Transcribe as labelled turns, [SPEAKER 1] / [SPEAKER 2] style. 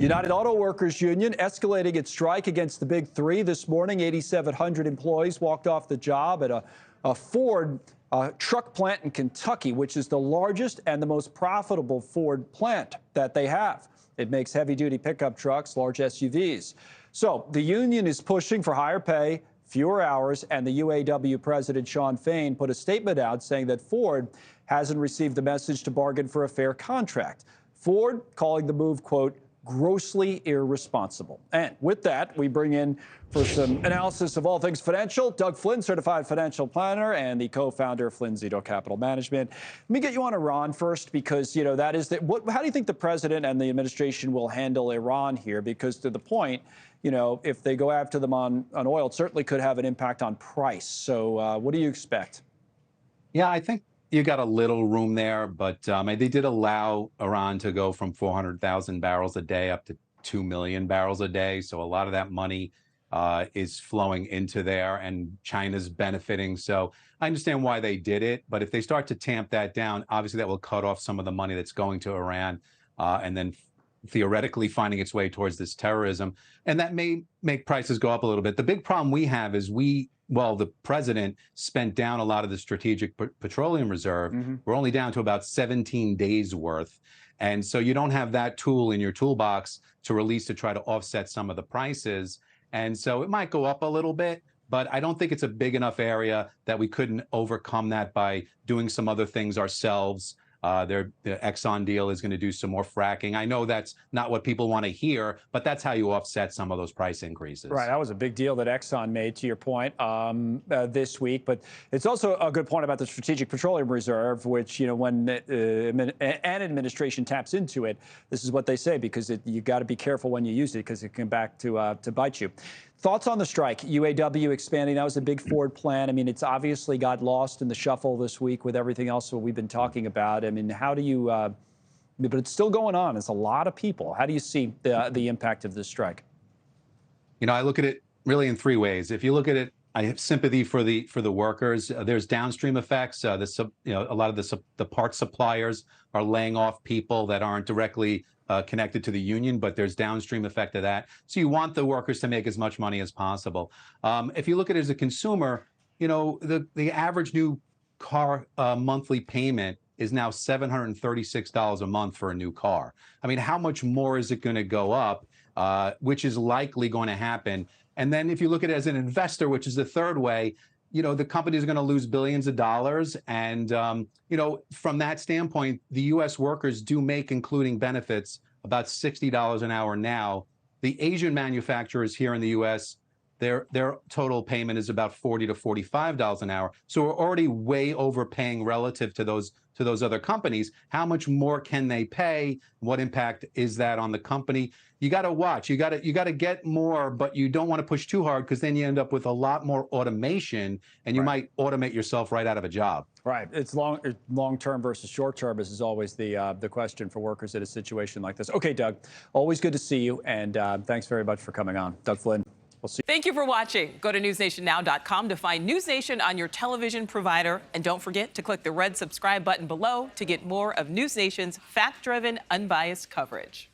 [SPEAKER 1] United Auto Workers Union escalating its strike against the Big Three this morning. 8,700 employees walked off the job at a Ford truck plant in Kentucky, which is the largest and the most profitable Ford plant that they have. It makes heavy-duty pickup trucks, large SUVs. So the union is pushing for higher pay, fewer hours, and the UAW president, Shawn Fain, put a statement out saying that Ford hasn't received the message to bargain for a fair contract. Ford calling the move, quote, grossly irresponsible. And with that, we bring in for some analysis of all things financial, Doug Flynn, certified financial planner and the co-founder of Flynn Capital Management. Let me get you on Iran first, because, you know, that is how do you think the president and the administration will handle Iran here? Because to the point, you know, if they go after them on oil, it certainly could have an impact on price. So what do you expect?
[SPEAKER 2] Yeah, I think you got a little room there, but they did allow Iran to go from 400,000 barrels a day up to 2 million barrels a day. So a lot of that money is flowing into there, and China's benefiting. So I understand why they did it. But if they start to tamp that down, obviously that will cut off some of the money that's going to Iran and then theoretically finding its way towards this terrorism. And that may make prices go up a little bit. The big problem we have is the president spent down a lot of the strategic petroleum reserve. We're only down to about 17 days worth. And so you don't have that tool in your toolbox to release to try to offset some of the prices. And so it might go up a little bit, but I don't think it's a big enough area that we couldn't overcome that by doing some other things ourselves. The Exxon deal is going to do some more fracking. I know that's not what people want to hear, but that's how you offset some of those price increases. Right.
[SPEAKER 1] That was a big deal that Exxon made, to your point, this week. But it's also a good point about the Strategic Petroleum Reserve, which, you know, when an administration taps into it, this is what they say, because you got to be careful when you use it, because it can come back to bite you. Thoughts on the strike? UAW expanding. That was a big Ford plan. I mean, it's obviously got lost in the shuffle this week with everything else that we've been talking about. I mean, how do you, but it's still going on. It's a lot of people. How do you see the impact of this strike?
[SPEAKER 2] You know, I look at it really in three ways. If you look at it, I have sympathy for the workers. There's downstream effects. A lot of the parts suppliers are laying off people that aren't directly connected to the union, but there's downstream effect of that. So you want the workers to make as much money as possible. If you look at it as a consumer, you know, the average new car monthly payment is now $736 a month for a new car. I mean, how much more is it going to go up, which is likely going to happen? And then if you look at it as an investor, which is the third way, you know, the companies are going to lose billions of dollars. And, you know, from that standpoint, the U.S. workers do make, including benefits, about $60 an hour now. The Asian manufacturers here in the U.S., their total payment is about $40 to $45 an hour. So we're already way overpaying relative to those other companies. How much more can they pay? What impact is that on the company? You got to watch. You got to get more, but you don't want to push too hard, because then you end up with a lot more automation, and you might automate yourself right out of a job. Right.
[SPEAKER 1] It's long term versus short term is always the question for workers in a situation like this. Okay, Doug, always good to see you, and thanks very much for coming on. Doug Flynn. We'll see.
[SPEAKER 3] Thank you for watching. Go to newsnationnow.com to find News Nation on your television provider. And don't forget to click the red subscribe button below to get more of News Nation's fact-driven, unbiased coverage.